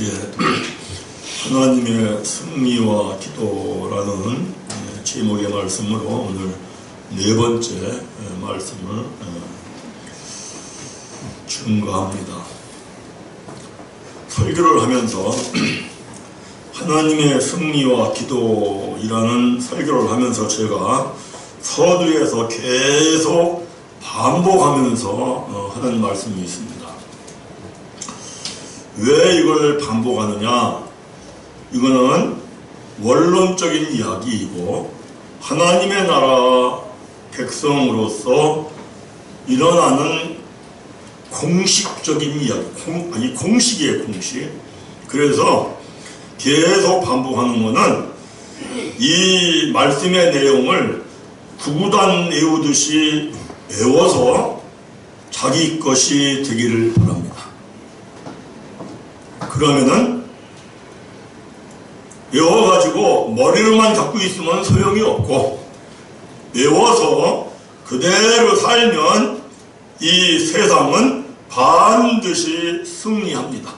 예, 하나님의 승리와 기도라는 제목의 말씀으로 오늘 네 번째 말씀을 증거합니다. 설교를 하면서 하나님의 승리와 기도이라는 설교를 하면서 제가 서두에서 계속 반복하면서 하는 말씀이 있습니다. 왜 이걸 반복하느냐? 이거는 원론적인 이야기이고 하나님의 나라 백성으로서 일어나는 공식적인 이야기, 공식이에요, 공식. 그래서 계속 반복하는 거는 이 말씀의 내용을 구구단 외우듯이 외워서 자기 것이 되기를 바랍니다. 그러면은 외워가지고 머리로만 갖고 있으면 소용이 없고 외워서 그대로 살면 이 세상은 반드시 승리합니다.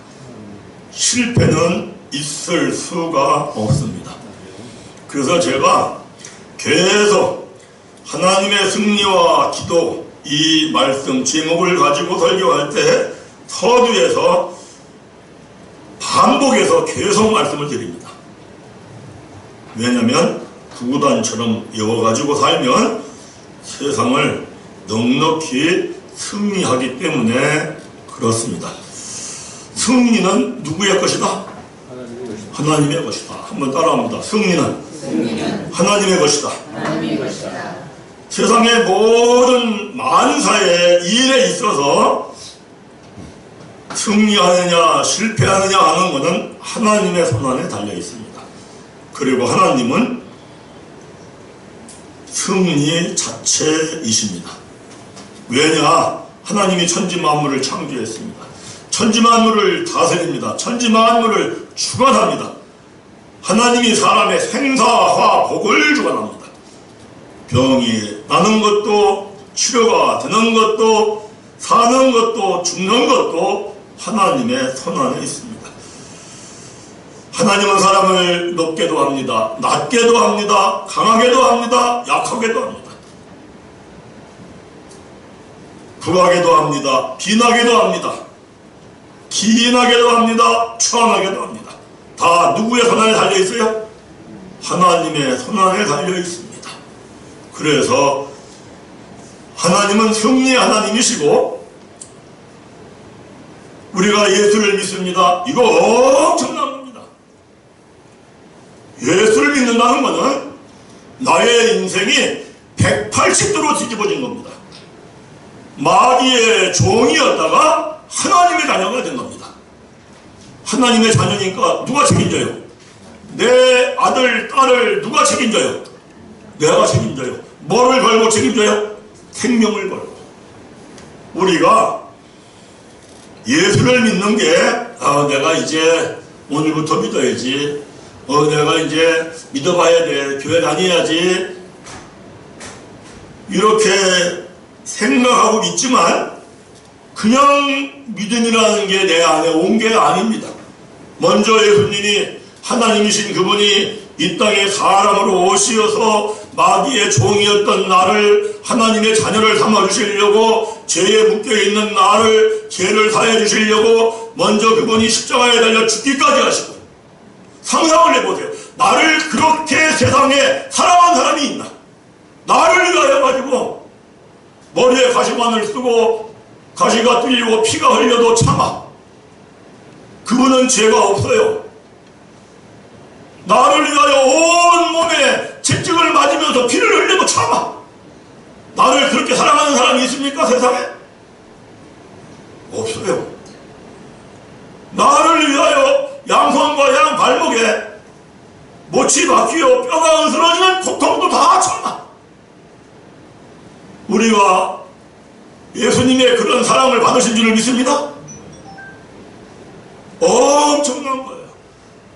실패는 있을 수가 없습니다. 그래서 제가 계속 하나님의 승리와 기도 이 말씀 제목을 가지고 설교할 때 서두에서 반복해서 계속 말씀을 드립니다. 왜냐하면 구구단처럼 외워가지고 살면 세상을 넉넉히 승리하기 때문에 그렇습니다. 승리는 누구의 것이다? 하나님의 것이다. 한번 따라합니다. 승리는 하나님의 것이다. 세상의 모든 만사의 일에 있어서 승리하느냐 실패하느냐 하는 것은 하나님의 손안에 달려 있습니다. 그리고 하나님은 승리 자체이십니다. 왜냐? 하나님이 천지만물을 창조했습니다. 천지만물을 다스립니다. 천지만물을 주관합니다. 하나님이 사람의 생사화 복을 주관합니다. 병이 나는 것도 치료가 되는 것도 사는 것도 죽는 것도 하나님의 손안에 있습니다. 하나님은 사람을 높게도 합니다. 낮게도 합니다. 강하게도 합니다. 약하게도 합니다. 부하게도 합니다. 빈하게도 합니다. 기인하게도 합니다. 추함하게도 합니다. 다 누구의 손안에 달려 있어요? 하나님의 손안에 달려 있습니다. 그래서 하나님은 승리의 하나님이시고 우리가 예수를 믿습니다. 이거 엄청난 겁니다. 예수를 믿는다는 것은 나의 인생이 180도로 뒤집어진 겁니다. 마귀의 종이었다가 하나님의 자녀가 된 겁니다. 하나님의 자녀니까 누가 책임져요? 내 아들, 딸을 누가 책임져요? 내가 책임져요. 뭐를 걸고 책임져요? 생명을 걸고. 우리가 예수를 믿는 게 내가 이제 오늘부터 믿어야지, 내가 이제 믿어봐야 돼, 교회 다녀야지, 이렇게 생각하고 믿지만 그냥 믿음이라는 게 내 안에 온 게 아닙니다. 먼저 예수님이 하나님이신 그분이 이 땅에 사람으로 오시어서 마귀의 종이었던 나를 하나님의 자녀를 삼아주시려고, 죄에 묶여있는 나를 죄를 사해 주시려고 먼저 그분이 십자가에 달려 죽기까지 하시고, 상상을 해보세요. 나를 그렇게 세상에 사랑한 사람이 있나? 나를 위하여 가지고 머리에 가시관을 쓰고 가시가 뚫리고 피가 흘려도 참아. 그분은 죄가 없어요. 나를 위하여 온 몸에 채찍을 맞으면서 피를 흘려도 참아. 나를 그렇게 사랑하는 사람이 있습니까, 세상에? 없어요. 나를 위하여 양손과 양 발목에 못이 박히어 뼈가 으스러지는 고통도 다 참아. 우리가 예수님의 그런 사랑을 받으신 줄을 믿습니다. 엄청난 거예요.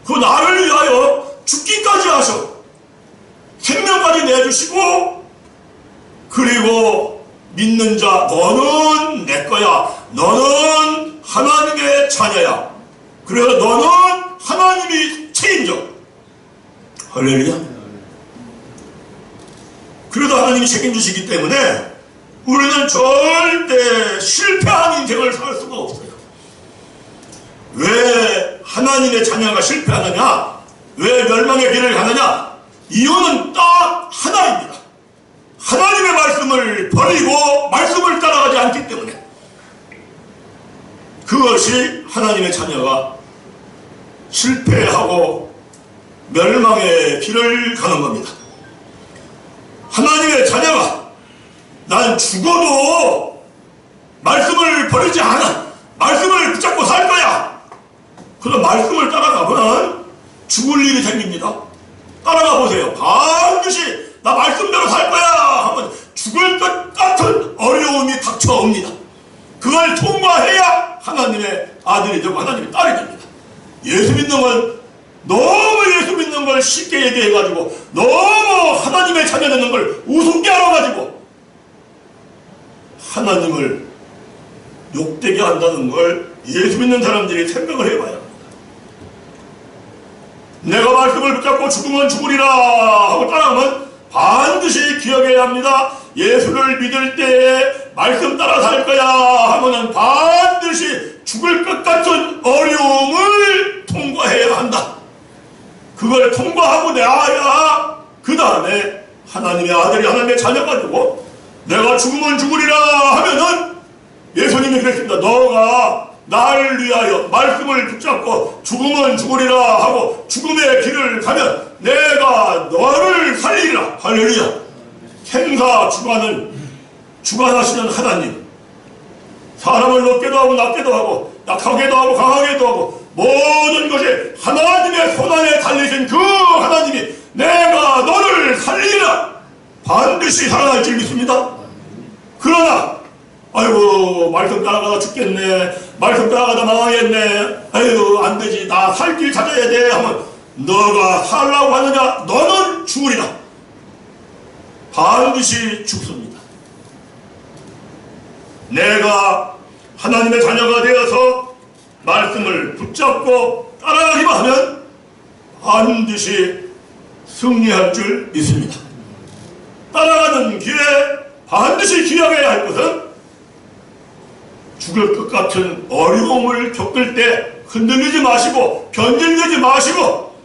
그 나를 위하여 죽기까지 하셔. 생명까지 내주시고, 그리고 믿는 자 너는 내 거야, 너는 하나님의 자녀야, 그래서 너는 하나님이 책임져. 할렐루야. 그래도 하나님이 책임지시기 때문에 우리는 절대 실패한 인생을 살 수가 없어요. 왜 하나님의 자녀가 실패하느냐? 왜 멸망의 길을 가느냐? 이유는 딱 하나입니다. 하나님의 말씀을 버리고 말씀을 따라가지 않기 때문에. 그것이 하나님의 자녀가 실패하고 멸망의 길을 가는 겁니다. 하나님의 자녀가 난 죽어도 말씀을 버리지 않아. 말씀을 붙잡고 살 거야. 그럼 말씀을 따라가면 죽을 일이 생깁니다. 따라가 보세요. 반드시 나 말씀대로 살 거야 하면 죽을 것 같은 어려움이 닥쳐옵니다. 그걸 통과해야 하나님의 아들이 되고 하나님의 딸이 됩니다. 예수 믿는 건 너무 예수 믿는 걸 쉽게 얘기해가지고 너무 하나님의 자녀 되는 걸 우습게 알아가지고 하나님을 욕되게 한다는 걸 예수 믿는 사람들이 생각을 해봐야 합니다. 내가 말씀을 붙잡고 죽으면 죽으리라 하고 따라가면 반드시 기억해야 합니다. 예수를 믿을 때에 말씀 따라 살 거야 하면은 반드시 죽을 것 같은 어려움을 통과해야 한다. 그걸 통과하고 나야 그 다음에 하나님의 아들이 하나님의 자녀가 되고 내가 죽으면 죽으리라 하면은 예수님이 그랬습니다. 너가 나를 위하여 말씀을 붙잡고 죽으면 죽으리라 하고 죽음의 길을 가면 내가 너를 살리리라. 할렐루야. 행사 주관하시는 하나님, 사람을 높게도 하고 낮게도 하고 약하게도 하고 강하게도 하고 모든 것이 하나님의 손안에 달리신 그 하나님이 내가 너를 살리리라 반드시 살아날 줄 믿습니다. 그러나 아이고 말씀 따라가다 죽겠네, 말씀 따라가다 망하겠네, 아이고 안되지, 나 살 길 찾아야 돼 하면 너가 살라고 하느냐? 너는 죽으리라. 반드시 죽습니다. 내가 하나님의 자녀가 되어서 말씀을 붙잡고 따라가기만 하면 반드시 승리할 줄 믿습니다. 따라가는 길에 반드시 기억해야 할 것은 죽을 것 같은 어려움을 겪을 때 흔들리지 마시고 변질되지 마시고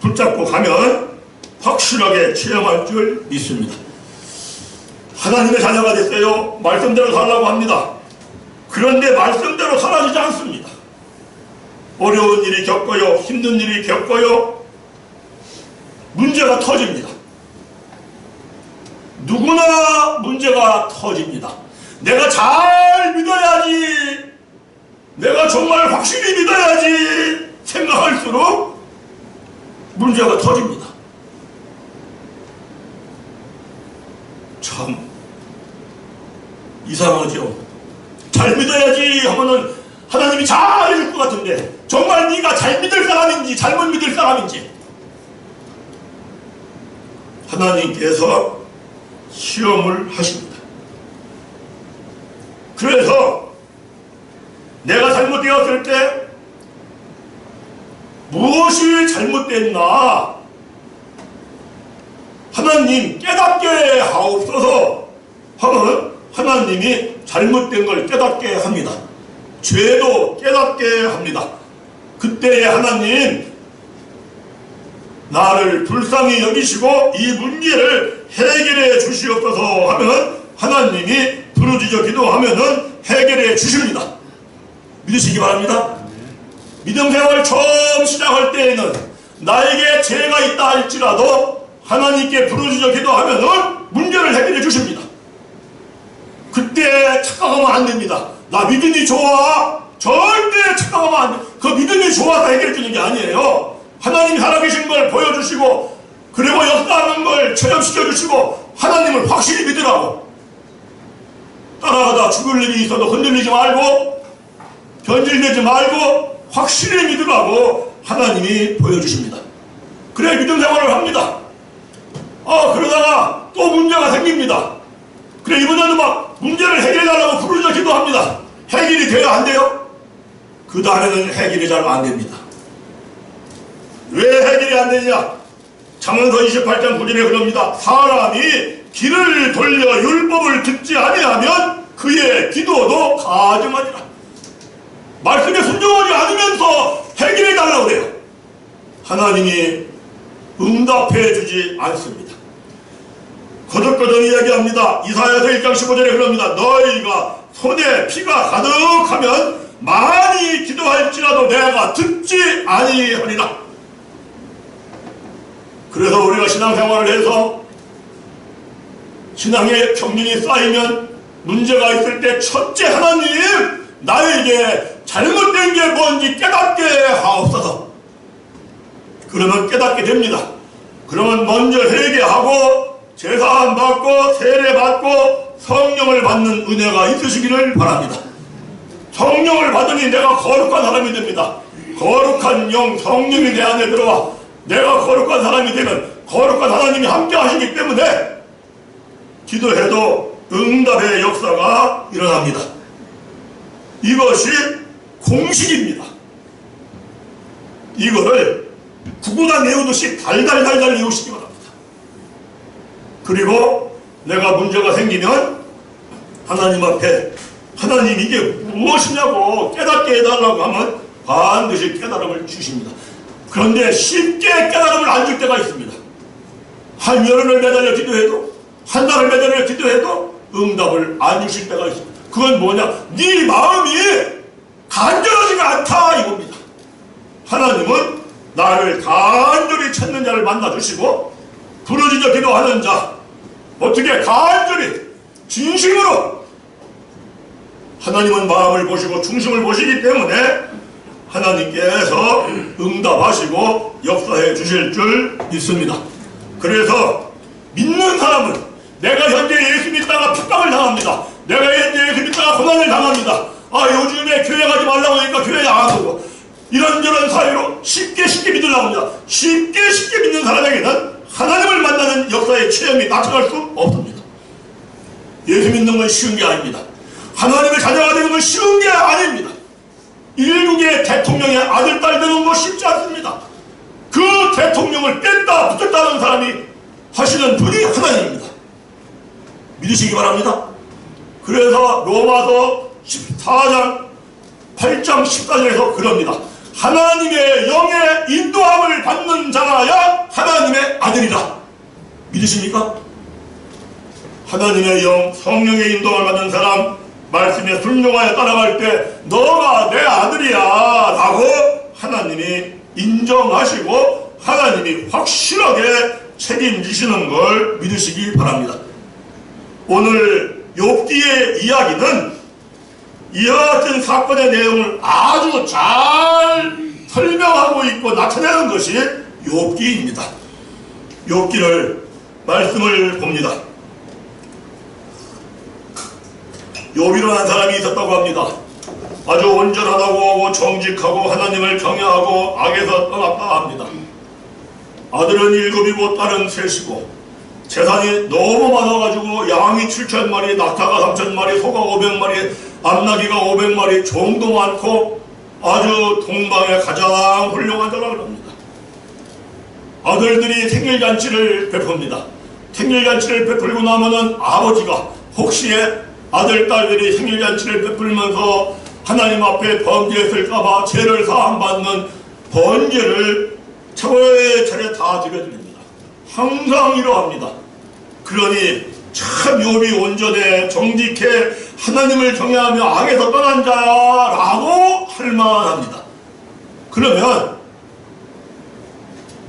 붙잡고 가면 확실하게 체험할 줄 믿습니다. 하나님의 자녀가 됐어요. 말씀대로 살라고 합니다. 그런데 말씀대로 살아지지 않습니다. 어려운 일이 겪어요. 힘든 일이 겪어요. 문제가 터집니다. 누구나 문제가 터집니다. 내가 잘 믿어야지, 내가 정말 확실히 믿어야지 생각할수록 문제가 터집니다. 참 이상하죠. 잘 믿어야지 하면은 하나님이 잘 해줄 것 같은데 정말 네가 잘 믿을 사람인지 잘못 믿을 사람인지 하나님께서 시험을 하십니다. 그래서 내가 잘못되었을 때 무엇이 잘못됐나 하나님 깨닫게 하옵소서 하면 하나님이 잘못된 걸 깨닫게 합니다. 죄도 깨닫게 합니다. 그때에 하나님 나를 불쌍히 여기시고 이 문제를 해결해 주시옵소서 하면 하나님이 부르짖어 기도하면은 해결해 주십니다. 믿으시기 바랍니다. 믿음 생활 처음 시작할 때에는 나에게 죄가 있다 할지라도 하나님께 부르짖어 기도하면은 문제를 해결해 주십니다. 그때 착각하면 안 됩니다. 나 믿음이 좋아. 절대 착각하면 안 돼. 그 믿음이 좋아서 해결해 주는 게 아니에요. 하나님이 살아계신 걸 보여주시고 그리고 역사하는 걸 체험시켜 주시고 하나님을 확실히 믿으라고. 따라가다 죽을 일이 있어도 흔들리지 말고 변질되지 말고 확실히 믿으라고 하나님이 보여주십니다. 그래 믿음 생활을 합니다. 그러다가 또 문제가 생깁니다. 그래 이번에는 막 문제를 해결해달라고 부르짖어 기도합니다. 해결이 돼야 안 돼요? 그 다음에는 해결이 잘 안 됩니다. 왜 해결이 안 되냐? 잠언서 28장 9절에 그럽니다. 사람이 귀를 돌려 율법을 듣지 아니하면 그의 기도도 가증하니라. 말씀에 순종하지 않으면서 해결해 달라고 그래요. 하나님이 응답해 주지 않습니다. 거듭거듭 이야기합니다. 이사야서 1장 15절에 그럽니다. 너희가 손에 피가 가득하면 많이 기도할지라도 내가 듣지 아니하리라. 그래서 우리가 신앙생활을 해서 신앙의 경륜이 쌓이면 문제가 있을 때 첫째 하나님 나에게 잘못된 게 뭔지 깨닫게 하옵소서. 그러면 깨닫게 됩니다. 그러면 먼저 회개하고 제사함 받고 세례 받고 성령을 받는 은혜가 있으시기를 바랍니다. 성령을 받으니 내가 거룩한 사람이 됩니다. 거룩한 영 성령이 내 안에 들어와 내가 거룩한 사람이 되면 거룩한 하나님이 함께 하시기 때문에 기도해도 응답의 역사가 일어납니다. 이것이 공식입니다. 이거를 구구단 외우듯이 달달달달 외우시기 바랍니다. 그리고 내가 문제가 생기면 하나님 앞에 하나님 이게 무엇이냐고 깨닫게 해달라고 하면 반드시 깨달음을 주십니다. 그런데 쉽게 깨달음을 안 줄 때가 있습니다. 한 열흘을 매달려 기도해도 한 달을 매달려 기도해도 응답을 안 주실 때가 있습니다. 그건 뭐냐? 네 마음이 간절하지가 않다 이겁니다. 하나님은 나를 간절히 찾는 자를 만나주시고 부르짖어 기도하는 자 어떻게 간절히 진심으로 하나님은 마음을 보시고 중심을 보시기 때문에 하나님께서 응답하시고 역사해 주실 줄 믿습니다. 그래서 믿는 사람은 내가 현재 예수 믿다가 핍박을 당합니다. 내가 현재 예수 믿다가 고난을 당합니다. 요즘에 교회 가지 말라고 하니까 교회 안 가고 이런저런 사유로 쉽게 믿으려고 합니다. 쉽게 믿는 사람에게는 하나님을 만나는 역사의 체험이 나타날 수 없습니다. 예수 믿는 건 쉬운 게 아닙니다. 하나님의 자녀가 되는 건 쉬운 게 아닙니다. 일국의 대통령의 아들, 딸 되는 거 쉽지 않습니다. 그 대통령을 뺐다 붙였다는 사람이 하시는 분이 하나님입니다. 믿으시기 바랍니다. 그래서 로마서 14장 8장 14절에서 그럽니다. 하나님의 영의 인도함을 받는 자라야 하나님의 아들이다. 믿으십니까? 하나님의 영, 성령의 인도함을 받는 사람 말씀에 순종하여 따라갈 때 너가 내 아들이야 라고 하나님이 인정하시고 하나님이 확실하게 책임지시는 걸 믿으시기 바랍니다. 오늘 욥기의 이야기는 이와 같은 사건의 내용을 아주 잘 설명하고 있고 나타내는 것이 욥기입니다. 욥기를 말씀을 봅니다. 욥이라는 사람이 있었다고 합니다. 아주 온전하다고 정직하고 하나님을 경외하고 악에서 떠났다 합니다. 아들은 7이고 딸은 3이고 재산이 너무 많아가지고 양이 7,000마리, 낙타가 3,000마리, 소가 500마리, 암나귀가 500마리, 종도 많고 아주 동방의 가장 훌륭한 자라고 합니다. 아들들이 생일잔치를 베풉니다. 생일잔치를 베풀고 나면은 아버지가 혹시 아들, 딸들이 생일잔치를 베풀면서 하나님 앞에 범죄했을까봐 죄를 사함받는 번제를 차례차례 다 드려드립니다. 항상 이러합니다. 그러니 참 욥이 온전해 정직해 하나님을 경외하며 악에서 떠난 자라고 할 만합니다. 그러면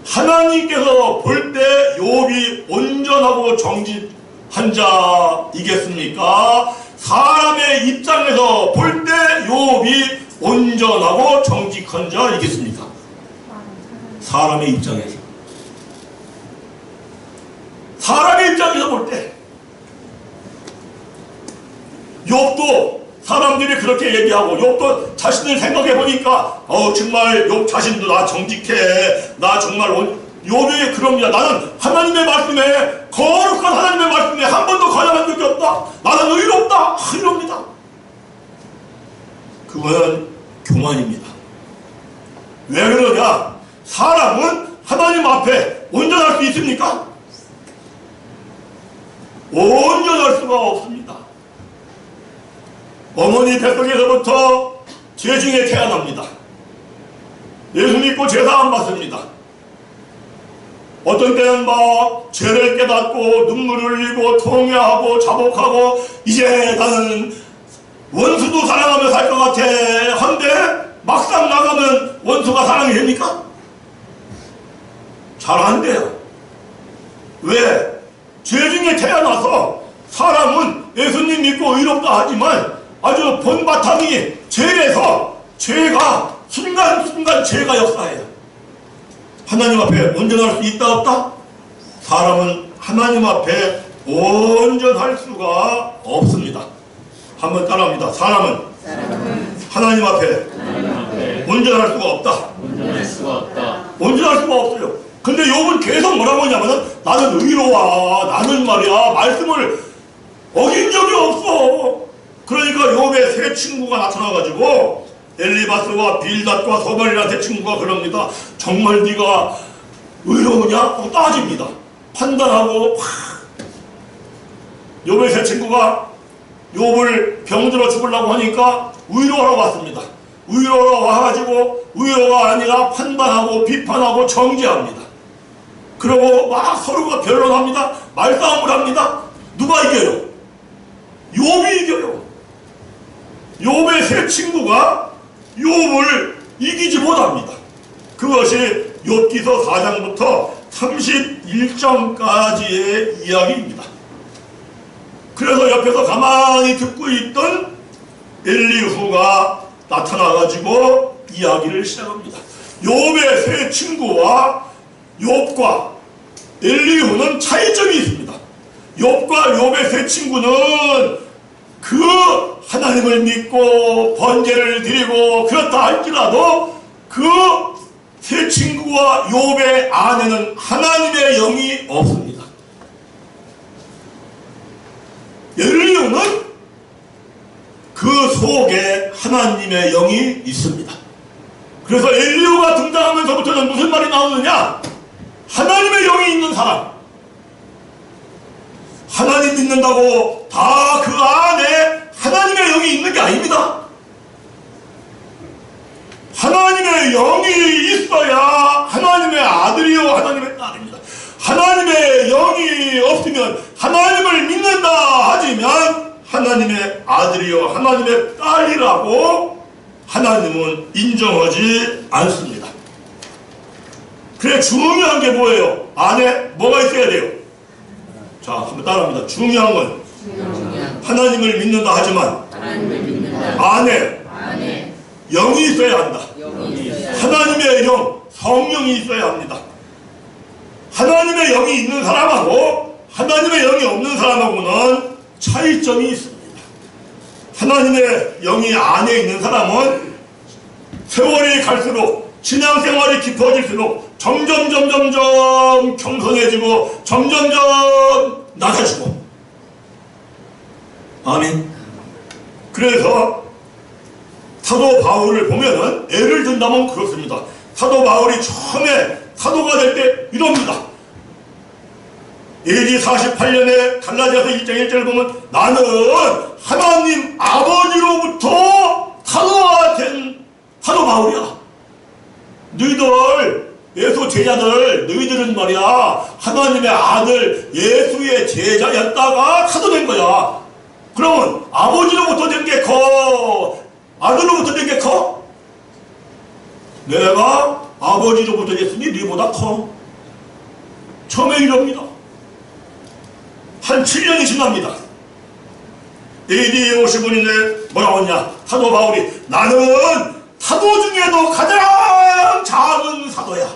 하나님께서 볼 때 욥이 온전하고 정직한 자이겠습니까? 사람의 입장에서 볼 때 욥이 온전하고 정직한 자이겠습니까? 사람의 입장에서. 사람의 입장에서 볼 때 욥도 사람들이 그렇게 얘기하고 욥도 자신을 생각해 보니까 정말 욥 자신도 나 정직해 나 정말 욥이 그럽니다. 나는 하나님의 말씀에 거룩한 하나님의 말씀에 한 번도 거절한 적이 없다. 나는 의롭다. 이럽니다. 그거는 교만입니다. 왜 그러냐? 사람은 하나님 앞에 온전할 수 있습니까? 온전할 수가 없습니다. 어머니 뱃속에서부터 죄 중에 태어납니다. 예수 믿고 제사 안 받습니다. 어떤 때는 막 죄를 깨닫고 눈물을 흘리고 통회하고 자복하고 이제 나는 원수도 사랑하며 살 것 같아 한데 막상 나가면 원수가 사랑이 됩니까? 잘 안 돼요. 왜? 죄 중에 태어나서 사람은 예수님 믿고 의롭다 하지만 아주 본바탕이 죄에서 죄가 순간순간 죄가 역사해요. 하나님 앞에 온전할 수 있다 없다? 사람은 하나님 앞에 온전할 수가 없습니다. 한번 따라합니다. 사람은 하나님 앞에 온전할 수가 없다. 온전할 수가 없어요. 근데 욥은 계속 뭐라고 하냐면은 나는 의로워. 나는 말이야 말씀을 어긴 적이 없어. 그러니까 욥의 세 친구가 나타나가지고 엘리바스와 빌닷과 소발이라는 세 친구가 그럽니다. 정말 네가 의로우냐? 따집니다. 판단하고 욥의 세 친구가 욥을 병들어 죽으려고 하니까 위로하러 왔습니다. 위로하러 와가지고 위로가 아니라 판단하고 비판하고 정죄합니다. 그리고 막 서로가 변론합니다. 말싸움을 합니다. 누가 이겨요? 욥이 이겨요. 욥의 세 친구가 욥을 이기지 못합니다. 그것이 욥기서 4장부터 31장까지의 이야기입니다. 그래서 옆에서 가만히 듣고 있던 엘리후가 나타나가지고 이야기를 시작합니다. 욥의 세 친구와 욥과 엘리후는 차이점이 있습니다. 욥과 욥의 세 친구는 그 하나님을 믿고 번제를 드리고 그렇다 할지라도 그 세 친구와 욥의 안에는 하나님의 영이 없습니다. 엘리후는 그 속에 하나님의 영이 있습니다. 그래서 엘리후가 등장하면서부터는 무슨 말이 나오느냐? 하나님의 영이 있는 사람, 하나님 믿는다고 다 그 안에 하나님의 영이 있는 게 아닙니다. 하나님의 영이 있어야 하나님의 아들이요 하나님의 딸입니다. 하나님의 영이 없으면 하나님을 믿는다 하지만 하나님의 아들이요 하나님의 딸이라고 하나님은 인정하지 않습니다. 그래 중요한 게 뭐예요? 안에 뭐가 있어야 돼요? 자, 한번 따라합니다. 중요한 건 하나님을 믿는다 하지만 안에 영이 있어야 한다. 하나님의 영, 성령이 있어야 합니다. 하나님의 영이 있는 사람하고 하나님의 영이 없는 사람하고는 차이점이 있습니다. 하나님의 영이 안에 있는 사람은 세월이 갈수록 신앙생활이 깊어질수록 점점 겸손해지고 점점 낮아지고. 아멘. 그래서 사도 바울을 보면은 예를 든다면 그렇습니다. 사도 바울이 처음에 사도가 될 때 이럽니다. AD 48년에 갈라디아서 1장 1절을 보면 나는 하나님 아버지로부터 사도가 된 사도 바울이야. 너희들 예수 제자들 너희들은 말이야 하나님의 아들 예수의 제자였다가 사도된 거야. 그러면 아버지로부터 된 게 커? 아들로부터 된 게 커? 내가 아버지로부터 됐으니 너보다 커. 처음에 이럽니다. 한 7년이 지납니다. AD 50년에 뭐라고 했냐? 사도 바울이 나는 사도 중에도 가장 작은 사도야.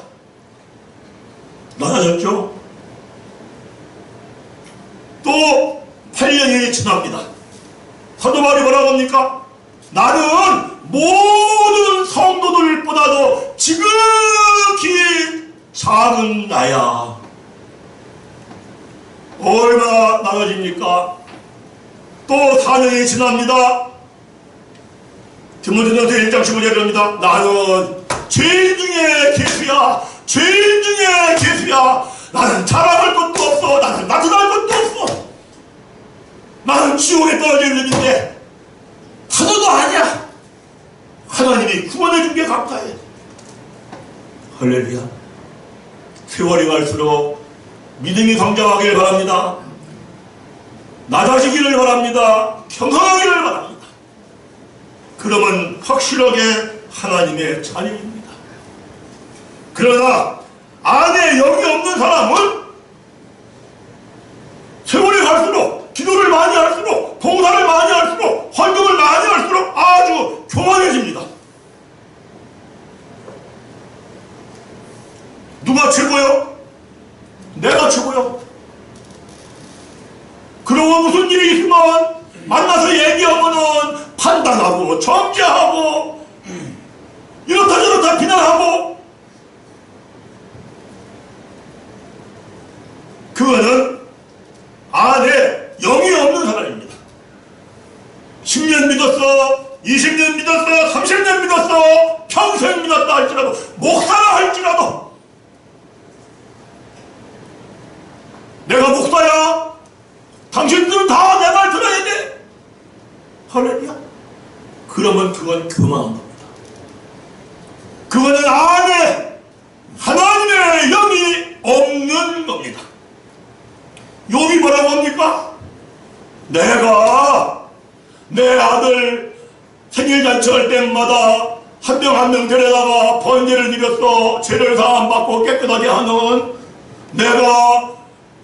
낮아졌죠? 또 8년이 지납니다. 사도 바울이 뭐라고 합니까? 나는 모든 성도들보다도 지극히 작은 나야. 얼마나 나눠집니까? 또 4년이 지납니다. 디모데전서 1장 15절에 그럽니다. 나는 죄인 중에 괴수야. 죄인 중에 괴수야. 나는 자랑할 것도 없어. 나는 나타날 것도 없어. 나는 지옥에 떨어질 놈인데 하나도 아니야. 하나님이 구원해 준 게 감사해. 할렐루야. 세월이 갈수록 믿음이 성장하길 바랍니다. 낮아지기를 바랍니다. 평안하기를 바랍니다. 그러면 확실하게 하나님의 자녀입니다. 그러나 안에 영이 없는 사람은 세월이 갈수록, 기도를 많이 할수록, 봉사를 많이 할수록, 헌금을 많이 할수록 아주 교만해집니다. 누가 최고요? 내가 최고요. 그러고 무슨 일이 있으면 만나서 얘기하면은 판단하고 정죄하고 이렇다 저렇다 비난하고, 그거는 안에 영이 없는 사람입니다. 10년 믿었어, 20년 믿었어, 30년 믿었어, 평생 믿었다 할지라도, 목사라 할지라도 내가 목사야, 당신들은 다 내 말 들어야 돼. 할렐루야. 그러면 그건 교만한 겁니다. 그거는 안에 하나님의 영이 없는 겁니다. 욥이 뭐라고 합니까? 내가 내 아들 생일잔치 할 때마다 한 명 한 명 데려다가 번제를 드렸어. 죄를 사함받고 깨끗하게 하는, 내가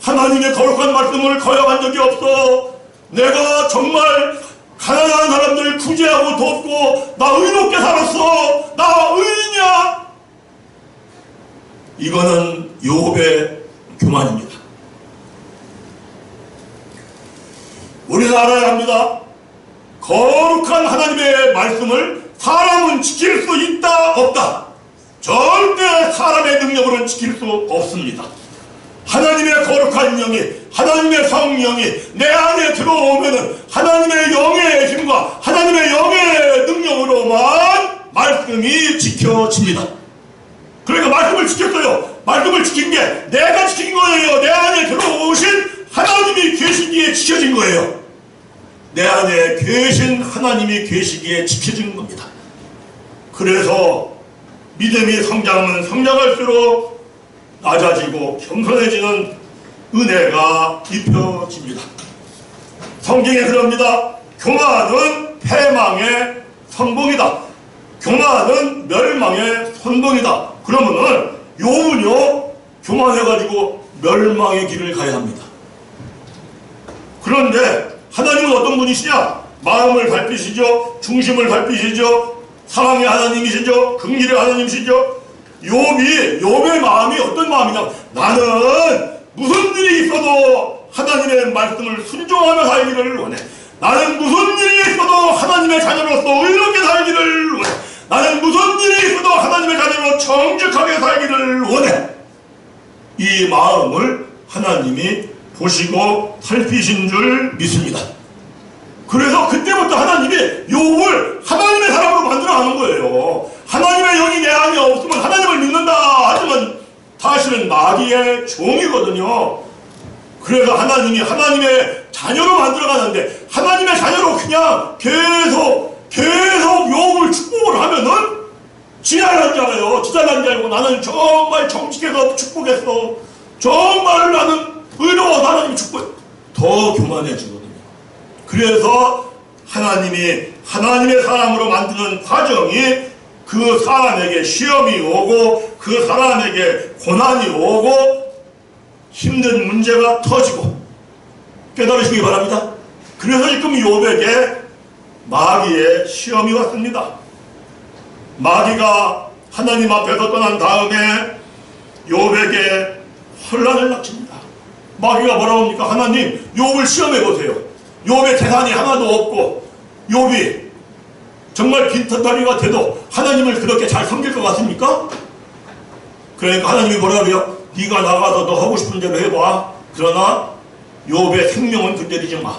하나님의 거룩한 말씀을 거역한 적이 없어. 내가 정말 가난한 사람들 구제하고 돕고 나 의롭게 살았어. 나 의인이야. 이거는 욥의 교만입니다. 우리는 알아야 합니다. 거룩한 하나님의 말씀을 사람은 지킬 수 있다 없다? 절대 사람의 능력으로는 지킬 수 없습니다. 하나님의 거룩한 영이, 하나님의 성령이 내 안에 들어오면은 하나님의 영의 힘과 하나님의 영의 능력으로만 말씀이 지켜집니다. 그러니까 말씀을 지켰어요. 말씀을 지킨 게 내가 지킨 거예요. 내 안에 들어오신 하나님이 계시기에 지켜진 거예요. 내 안에 계신 하나님이 계시기에 지켜진 겁니다. 그래서 믿음이 성장하면 성장할수록 낮아지고 겸손해지는 은혜가 입혀집니다. 성경에 그럽니다. 교만은 패망의 선봉이다. 교만은 멸망의 선봉이다. 그러면은 욥은요, 교만해가지고 멸망의 길을 가야 합니다. 그런데 하나님은 어떤 분이시냐? 마음을 살피시죠. 중심을 살피시죠. 사랑의 하나님이시죠. 긍휼의 하나님이시죠. 욥의 마음이 어떤 마음이냐? 나는 무슨 일이 있어도 하나님의 말씀을 순종하며 살기를 원해. 나는 무슨 일이 있어도 하나님의 자녀로서 의롭게 살기를 원해. 나는 무슨 일이 있어도 하나님의 자녀로 정직하게 살기를 원해. 이 마음을 하나님이 보시고 살피신 줄 믿습니다. 그래서 그때부터 하나님이 욥을 하나님의 사람으로 만들어 가는 거예요. 하나님의 영이 내 안에 없으면 하나님을 믿는다 하지만 사실은 마귀의 종이거든요. 그래서 하나님이 하나님의 자녀로 만들어 가는데, 하나님의 자녀로 그냥 계속 욥을 축복을 하면은 지랄난 줄 알아요. 지랄난 줄 알고 나는 정말 정직해서 축복했어. 정말 나는 의로워서 하나님 축복, 더 교만해지거든요. 그래서 하나님이 하나님의 사람으로 만드는 과정이 그 사람에게 시험이 오고 그 사람에게 고난이 오고 힘든 문제가 터지고, 깨달으시기 바랍니다. 그래서 지금 욥에게 마귀의 시험이 왔습니다. 마귀가 하나님 앞에서 떠난 다음에 욥에게 혼란을 닥칩니다. 마귀가 뭐라고 합니까? 하나님, 욥을 시험해보세요. 욥의 재산이 하나도 없고 욥이 정말 빈털터리가 돼도 하나님을 그렇게 잘 섬길 것 같습니까? 그러니까 하나님이 뭐라고 해요? 네가 나가서 너 하고 싶은 대로 해봐. 그러나 욥의 생명은 건드리지 마.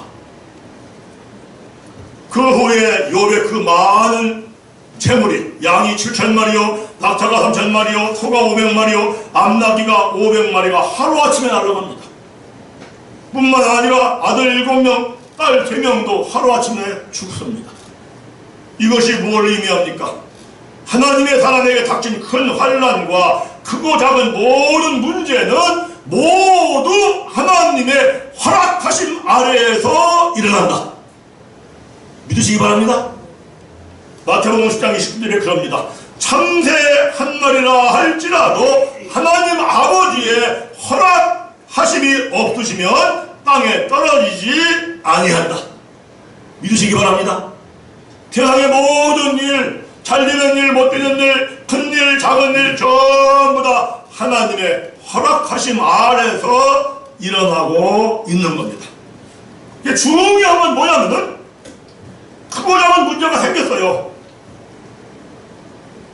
그 후에 욥의 그 많은 재물이 양이 7,000마리요, 낙타가 3,000마리요, 소가 500마리요, 암나귀가 500마리가 하루아침에 날아갑니다. 뿐만 아니라 아들 7명, 딸 3명도 하루아침에 죽습니다. 이것이 무엇을 의미합니까? 하나님의 사람에게 닥친 큰 환난과 크고 작은 모든 문제는 모두 하나님의 허락하심 아래에서 일어난다. 믿으시기 바랍니다. 마태복음 10장 29절에 그럽니다. 참새 한 마리라 할지라도 하나님 아버지의 허락하심이 없으시면 땅에 떨어지지 아니한다. 믿으시기 바랍니다. 세상의 모든 일, 잘되는 일, 못되는 일, 큰 일, 작은 일 전부 다 하나님의 허락하심 아래서 일어나고 있는 겁니다. 이게 중요한 건 뭐냐면은 크고 작은 문제가 생겼어요.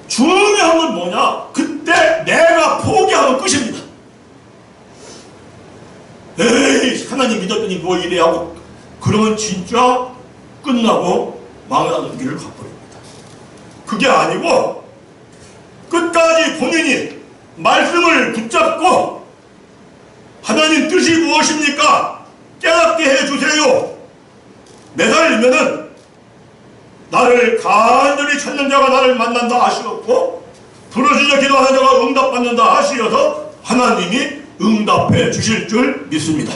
중요한 건 뭐냐? 그때 내가 포기하면 끝입니다. 에이, 하나님 믿었더니 뭐 이래 하고 그러면 진짜 끝나고 망하는 길을 가버립니다. 그게 아니고 끝까지 본인이 말씀을 붙잡고 하나님 뜻이 무엇입니까? 깨닫게 해주세요. 매달리면은 나를 간절히 찾는 자가 나를 만난다 하시었고 부르짖어 기도하는 자가 응답받는다 하시어서 하나님이 응답해 주실 줄 믿습니다.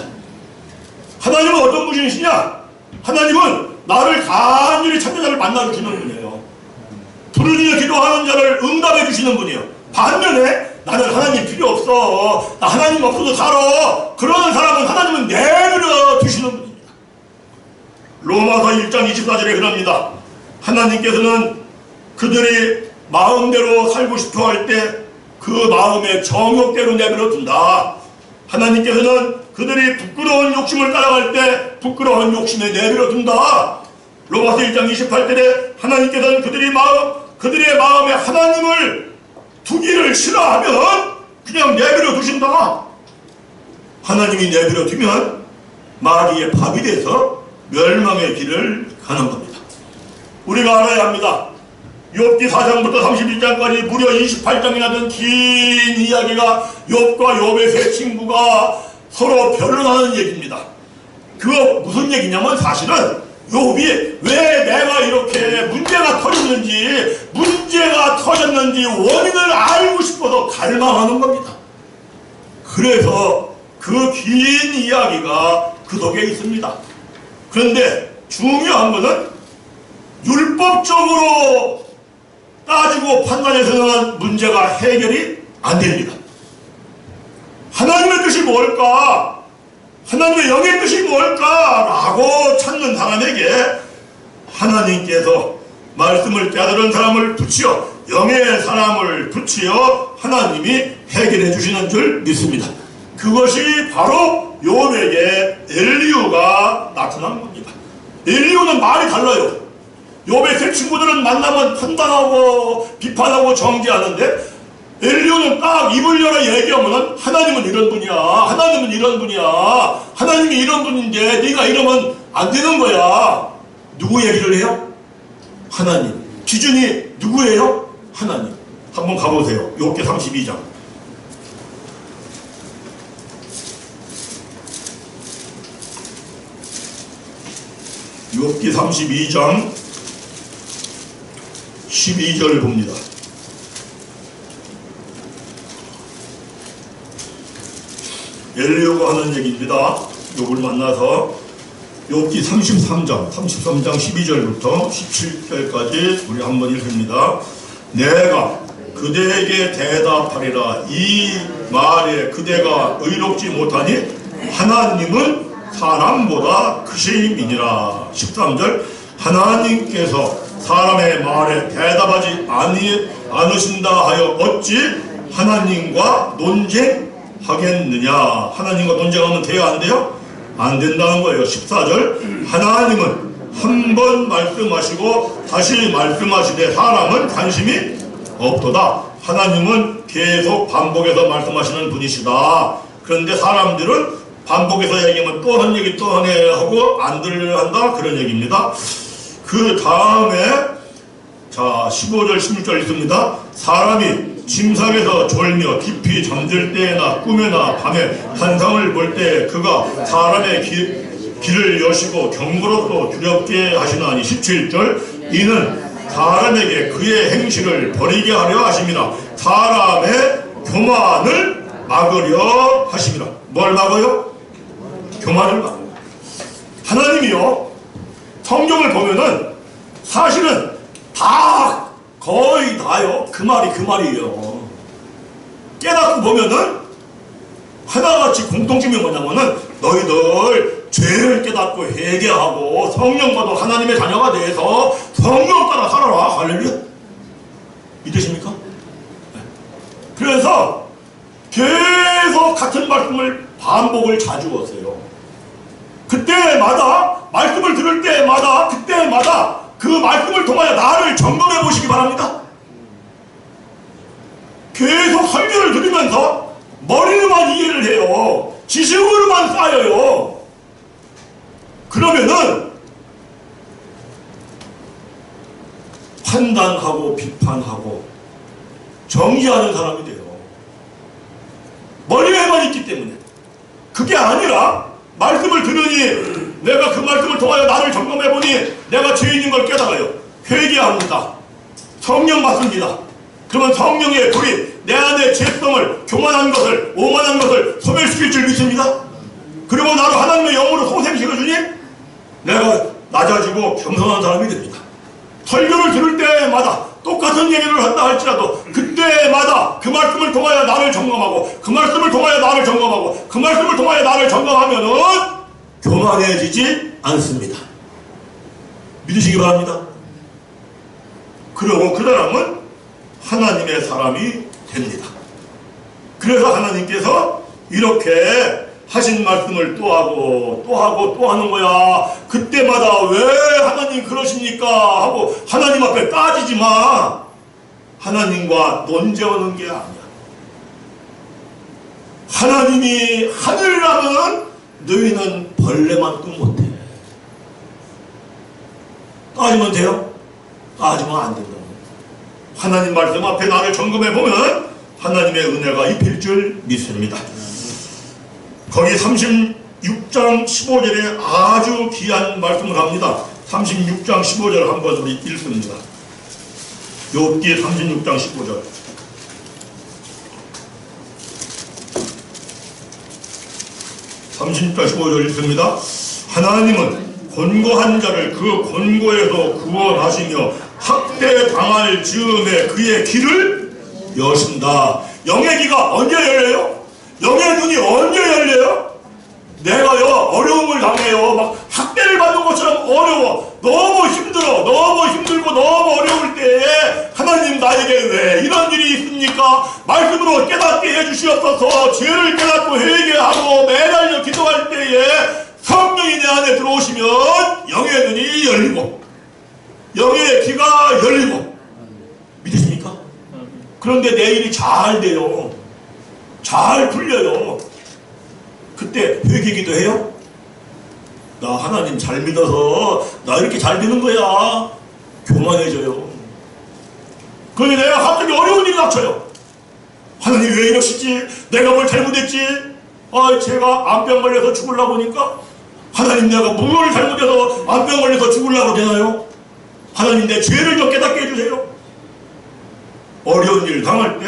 하나님은 어떤 분이시냐? 하나님은 나를 간절히 찾는 자를 만나주시는 분이에요. 부르짖어 기도하는 자를 응답해 주시는 분이에요. 반면에 나는 하나님 필요 없어, 나 하나님 없어도 살아, 그러는 사람은 하나님은 내버려 두시는 분입니다. 로마서 1장 24절에 그럽니다. 하나님께서는 그들이 마음대로 살고 싶어 할 때 그 마음의 정욕대로 내버려 둔다. 하나님께서는 그들이 부끄러운 욕심을 따라갈 때 부끄러운 욕심에 내버려 둔다. 로마서 1장 28절에 하나님께서는 그들의 마음에 하나님을 두기를 싫어하면 그냥 내버려 두신다. 하나님이 내버려 두면 마귀의 밥이 돼서 멸망의 길을 가는 겁니다. 우리가 알아야 합니다. 욥기 4장부터 31장까지 무려 28장이나 된 긴 이야기가 욥과 욥의 세 친구가 서로 변론하는 얘기입니다. 그거 무슨 얘기냐면 사실은 욥이 왜 내가 이렇게 문제가 터졌는지 원인을 알고 싶어서 갈망하는 겁니다. 그래서 그 긴 이야기가 그 속에 있습니다. 그런데 중요한 것은 율법적으로 따지고 판단해서는 문제가 해결이 안 됩니다. 하나님의 뜻이 뭘까? 하나님의 영의 뜻이 뭘까? 라고 찾는 사람에게 하나님께서 말씀을 깨달은 사람을 붙여 영의 사람을 붙여 하나님이 해결해 주시는 줄 믿습니다. 그것이 바로 욥에게 엘리후가 나타난 겁니다. 엘리후는 말이 달라요. 욥의 세 친구들은 만나면 판단하고 비판하고 정죄하는데 엘리후는 딱 입을 열어 얘기하면 하나님은 이런 분이야, 하나님은 이런 분이야, 하나님이 이런 분인데 네가 이러면 안 되는 거야. 누구 얘기를 해요? 하나님. 기준이 누구예요? 하나님. 한번 가보세요. 욥기 32장. 욥기 32장 12절을 봅니다. 엘리후가 하는 얘기입니다. 욥을 만나서 욥기 33장 12절부터 17절까지 우리 한번 읽습니다. 내가 그대에게 대답하리라. 이 말에 그대가 의롭지 못하니 하나님은 사람보다 크심이니라. 13절 하나님께서 사람의 말에 대답하지 않으신다 하여 어찌 하나님과 논쟁하겠느냐. 하나님과 논쟁하면 돼요, 안 돼요? 안 된다는 거예요. 14절 하나님은 한 번 말씀하시고 다시 말씀하시되 사람은 관심이 없도다. 하나님은 계속 반복해서 말씀하시는 분이시다. 그런데 사람들은 반복해서 얘기하면 또 한 얘기 또 하네 하고 안 들으려 한다, 그런 얘기입니다. 그 다음에 자 15절 16절 있습니다. 사람이 침상에서 졸며 깊이 잠들 때나 꿈에나 밤에 환상을 볼 때 그가 사람의 길을 여시고 경고롭고 두렵게 하시나니 17절 이는 사람에게 그의 행실을 버리게 하려 하심이라 사람의 교만을 막으려 하심이라. 뭘 막어요? 교만을 막어요. 하나님이요 성경을 보면은 사실은 다 거의 다요 그 말이에요. 깨닫고 보면은 하나같이 공통점이 뭐냐면은 너희들 죄를 깨닫고 회개하고 성령과도 하나님의 자녀가 돼서 성령 따라 살아라. 할렐루야. 믿으십니까? 네. 그래서 계속 같은 말씀을 반복을 자주 하세요. 그때마다 말씀을 들을 때마다 그때마다 그 말씀을 통하여 나를 점검해 보시기 바랍니다. 계속 설교를 들으면서 머리로만 이해를 해요. 지식으로만 쌓여요. 그러면은 판단하고 비판하고 정의하는 사람이 돼요. 머리에만 있기 때문에. 그게 아니라 말씀을 들으니 내가 그 말씀을 통하여 나를 점검해보니 내가 죄인인 걸 깨달아요. 회개합니다. 성령 받습니다. 그러면 성령의 불이 내 안에 죄성을, 교만한 것을, 오만한 것을 소멸시킬 줄 믿습니다. 그리고 나를 하나님의 영으로 소생시켜주니 내가 낮아지고 겸손한 사람이 됩니다. 설교를 들을 때마다 똑같은 얘기를 한다 할지라도 그때마다 그 말씀을 통하여 나를 점검하고 그 말씀을 통하여 나를 점검하고 그 말씀을 통하여 나를 점검하면은 교만해지지 않습니다. 믿으시기 바랍니다. 그리고 그 사람은 하나님의 사람이 됩니다. 그래서 하나님께서 이렇게 하신 말씀을 또 하고 또 하고 또 하는 거야. 그때마다 왜 하나님 그러십니까 하고 하나님 앞에 따지지 마. 하나님과 논쟁하는 게 아니야. 하나님이 하늘을 하면 너희는 벌레만도 못해. 따지면 돼요? 따지면 안 된다. 하나님 말씀 앞에 나를 점검해 보면 하나님의 은혜가 입힐 줄 믿습니다. 거기 36장 15절에 아주 귀한 말씀을 합니다. 36장 15절 한번 우리 읽습니다. 욥기 36장 15절. 36장 15절 읽습니다. 하나님은 곤고한 자를 그 곤고에서 구원하시며 학대당할 즈음에 그의 길을 여신다. 영의 귀가 언제 열려요? 영의 눈이 언제 열려요? 내가요 어려움을 당해요. 막 학대를 받는 것처럼 어려워. 너무 힘들어. 너무 힘들고 너무 어려울 때에 하나님 나에게 왜 이런 일이 있습니까? 말씀으로 깨닫게 해주시옵소서. 죄를 깨닫고 회개하고 매달려 기도할 때에 성령이 내 안에 들어오시면 영의 눈이 열리고 영의 귀가 열리고. 믿으십니까? 그런데 내 일이 잘 돼요. 잘 풀려요. 그때 회개기도 해요. 나 하나님 잘 믿어서 나 이렇게 잘 되는 거야. 교만해져요. 그런데 내가 갑자기 어려운 일이 닥쳐요. 하나님 왜 이러시지? 내가 뭘 잘못했지? 제가 암병 걸려서 죽으려고 하니까 하나님 내가 뭘 잘못해서 암병 걸려서 죽으려고 되나요? 하나님 내 죄를 좀 깨닫게 해주세요. 어려운 일 당할 때,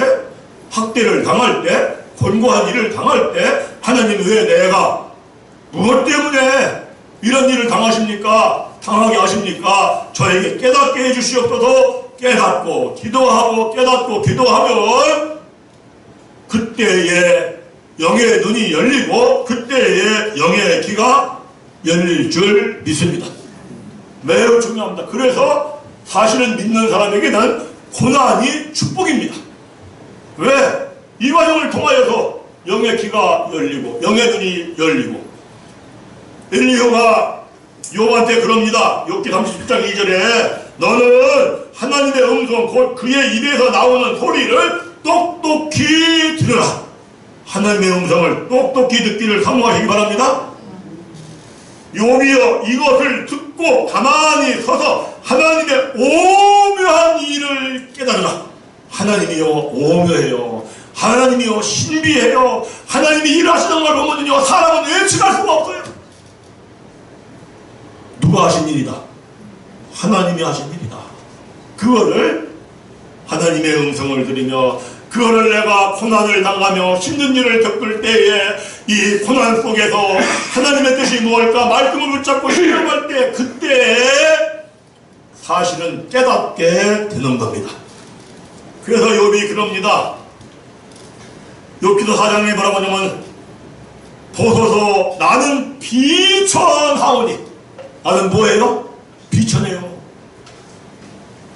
학대를 당할 때, 곤고한 일을 당할 때 하나님 왜 내가 무엇 때문에 이런 일을 당하십니까? 당하게 하십니까? 저에게 깨닫게 해주시옵소서. 깨닫고 기도하고 깨닫고 기도하면 그때에 영의 눈이 열리고 그때에 영의 귀가 열릴 줄 믿습니다. 매우 중요합니다. 그래서 사실은 믿는 사람에게는 고난이 축복입니다. 왜? 이 과정을 통하여서 영의 귀가 열리고 영의 눈이 열리고. 엘리야가 욥한테 그럽니다. 욥기 37장 2절에 너는 하나님의 음성 곧 그의 입에서 나오는 소리를 똑똑히 들으라. 하나님의 음성을 똑똑히 듣기를 사모하시기 바랍니다. 욥이여 이것을 듣고 가만히 서서 하나님의 오묘한 일을 하나님이요 오묘해요. 하나님이요 신비해요. 하나님이 일하시는 걸 보면요 사람은 예측할 수가 없어요. 누가 하신 일이다? 하나님이 하신 일이다. 그거를 하나님의 음성을 들으며 그거를 내가 고난을 당하며 힘든 일을 겪을 때에 이 고난 속에서 하나님의 뜻이 무엇일까 말씀을 붙잡고 신뢰할 때 그때 사실은 깨닫게 되는 겁니다. 그래서 욥이 그럽니다. 욥기도 4장에 뭐라고 하냐면 보소서 나는 비천하오니 나는 뭐예요? 비천해요.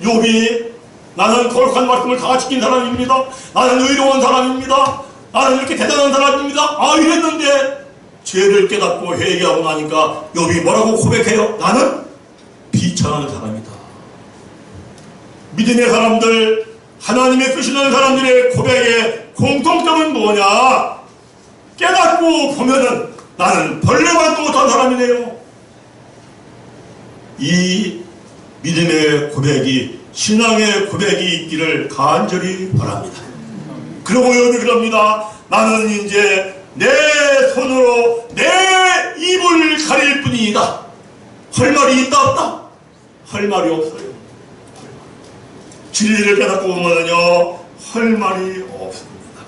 욥이 나는 거룩한 말씀을 다 지킨 사람입니다. 나는 의로운 사람입니다. 나는 이렇게 대단한 사람입니다. 이랬는데 죄를 깨닫고 회개하고 나니까 욥이 뭐라고 고백해요? 나는 비천한 사람이다. 믿음의 사람들, 하나님의 쓰시는 사람들의 고백의 공통점은 뭐냐? 깨닫고 보면은 나는 벌레만도 못한 사람이네요. 이 믿음의 고백이 신앙의 고백이 있기를 간절히 바랍니다. 그리고 욥이 그럽니다. 나는 이제 내 손으로 내 입을 가릴 뿐이다. 할 말이 있다 없다? 할 말이 없어요. 진리를 깨닫고 보면요 할 말이 없습니다.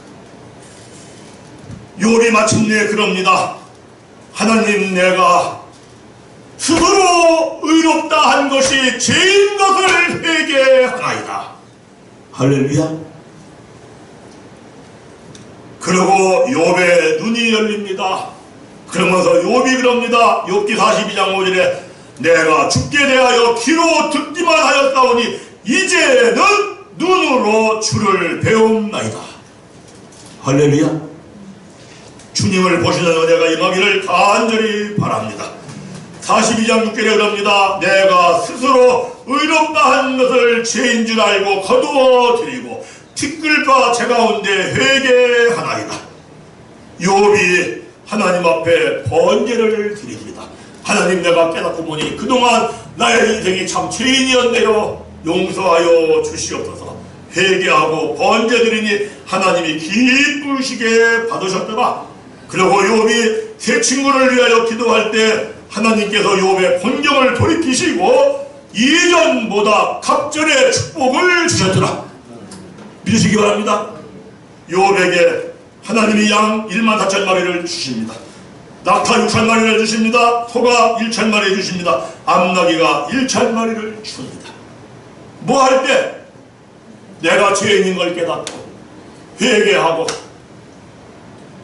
욥이 마침내 그럽니다. 하나님 내가 스스로 의롭다 한 것이 죄인 것을 회개하나이다. 할렐루야. 그리고 욥의 눈이 열립니다. 그러면서 욥이 그럽니다. 욥기 42장 5절에 내가 죽게 대하여 귀로 듣기만 하였사오니 이제는 눈으로 주를 배움나이다. 할렐루야. 주님을 보시는 은혜가 임하기를 간절히 바랍니다. 42장 6절에 그럽니다. 내가 스스로 의롭다 한 것을 죄인 줄 알고 거두어 드리고 티끌과 제 가운데 회개하나이다. 욥이 하나님 앞에 번제를 드립니다. 하나님 내가 깨닫고 보니 그동안 나의 인생이 참 죄인이었네요. 용서하여 주시옵소서. 회개하고 번제 드리니 하나님이 기쁘시게 받으셨더라. 그리고 욥이 새 친구를 위하여 기도할 때 하나님께서 욥의 본경을 돌이키시고 이전보다 갑절의 축복을 주셨더라. 믿으시기 바랍니다. 욥에게 하나님이 양 14,000마리를 주십니다. 낙타 6,000마리를 주십니다. 소가 1,000마리 주십니다. 암나귀가 1,000마리를 줍니다. 뭐 할 때? 내가 죄인인 걸 깨닫고 회개하고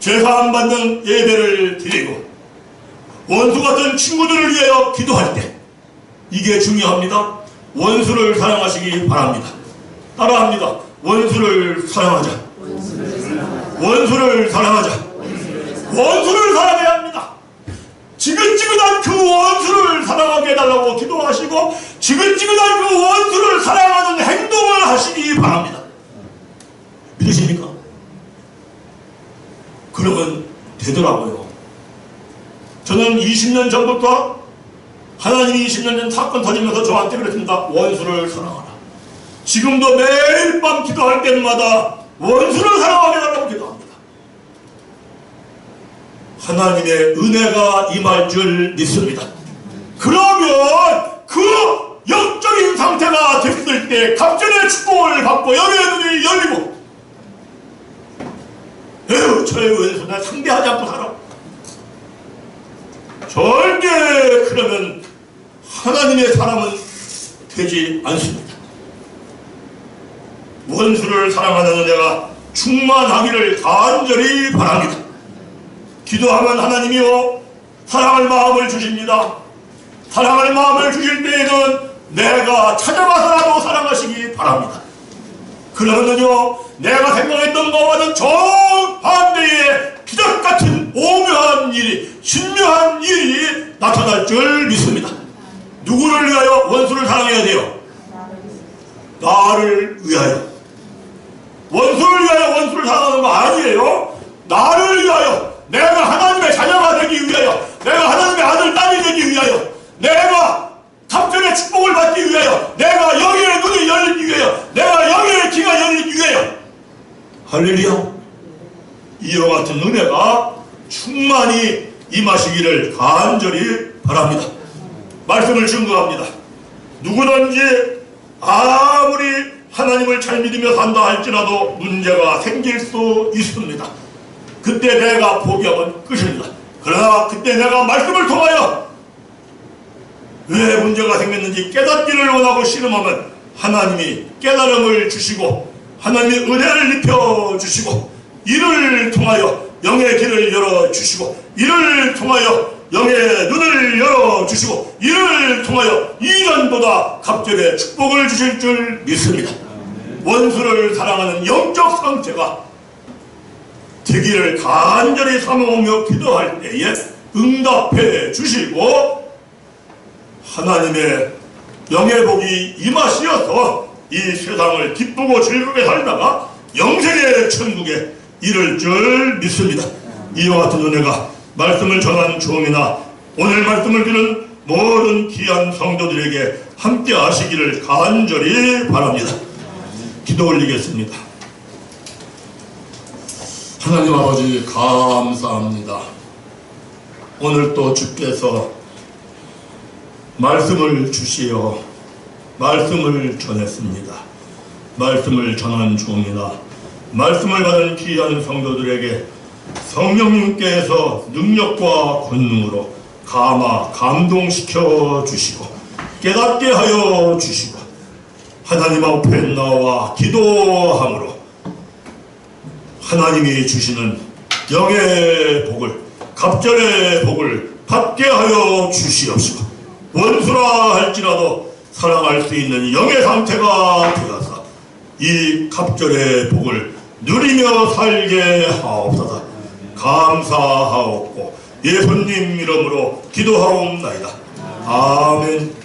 죄사함 받는 예배를 드리고 원수 같은 친구들을 위하여 기도할 때 이게 중요합니다. 원수를 사랑하시기 바랍니다. 따라합니다. 원수를 사랑하자. 원수를 사랑하자. 원수를 사랑해야 합니다. 지긋지긋한 그 원수를 사랑하게 해달라고 기도하시고 지긋지긋한 그 원수를 사랑하는 행동을 하시기 바랍니다. 믿으십니까? 그러면 되더라고요. 저는 20년 전부터 하나님이 20년 전 사건 터지면서 저한테 그랬습니다. 원수를 사랑하라. 지금도 매일 밤 기도할 때마다 원수를 사랑하게 해달라고 기도합니다. 하나님의 은혜가 임할 줄 믿습니다. 그러면 그 영적인 상태가 됐을 때 갑절의 축복을 받고 열의 눈이 열리고 에휴 저의 왼손 날 상대하지 않고 살아. 절대 그러면 하나님의 사람은 되지 않습니다. 원수를 사랑하는 은혜가 충만하기를 간절히 바랍니다. 기도하면 하나님이요 사랑할 마음을 주십니다. 사랑할 마음을 주실 때에는 내가 찾아가서라도 사랑하시기 바랍니다. 그러면요 내가 생각했던 것과는 정반대의 기적같은 오묘한 일이 신묘한 일이 나타날 줄 믿습니다. 누구를 위하여 원수를 사랑해야 돼요? 나를 위하여. 원수를 위하여 원수를 사랑하는 거 아니에요. 나를 위하여, 내가 하나님의 자녀가 되기 위하여, 내가 하나님의 아들 딸이 되기 위하여, 내가 갑절의 축복을 받기 위하여, 내가 영의 눈이 열리기 위하여, 내가 영의 귀가 열리기 위하여 할렐루야. 이와 같은 은혜가 충만히 임하시기를 간절히 바랍니다. 말씀을 증거합니다. 누구든지 아무리 하나님을 잘 믿으며 산다 할지라도 문제가 생길 수 있습니다. 그때 내가 포기하면 끝입니다. 그러나 그때 내가 말씀을 통하여 왜 문제가 생겼는지 깨닫기를 원하고 씨름하면 하나님이 깨달음을 주시고 하나님이 은혜를 입혀주시고 이를 통하여 영의 길을 열어주시고 이를 통하여 영의 눈을 열어주시고 이를 통하여 이전보다 갑절의 축복을 주실 줄 믿습니다. 원수를 사랑하는 영적 상태가 되기를 간절히 사모하며 기도할 때에 응답해 주시고 하나님의 영의 복이 임하시어서 이 세상을 기쁘고 즐겁게 살다가 영생의 천국에 이를 줄 믿습니다. 이와 같은 은혜가 말씀을 전한 종이나 오늘 말씀을 들은 모든 귀한 성도들에게 함께 하시기를 간절히 바랍니다. 기도 올리겠습니다. 하나님 아버지 감사합니다. 오늘 또 주께서 말씀을 주시어 말씀을 전했습니다. 말씀을 전한 종이나 말씀을 받은 귀한 성도들에게 성령님께서 능력과 권능으로 감동시켜 주시고 깨닫게 하여 주시고 하나님 앞에 나와 기도함으로 하나님이 주시는 영의 복을 갑절의 복을 받게 하여 주시옵시고 원수라 할지라도 사랑할 수 있는 영의 상태가 되어서 이 갑절의 복을 누리며 살게 하옵소서. 감사하옵고 예수님 이름으로 기도하옵나이다. 아멘.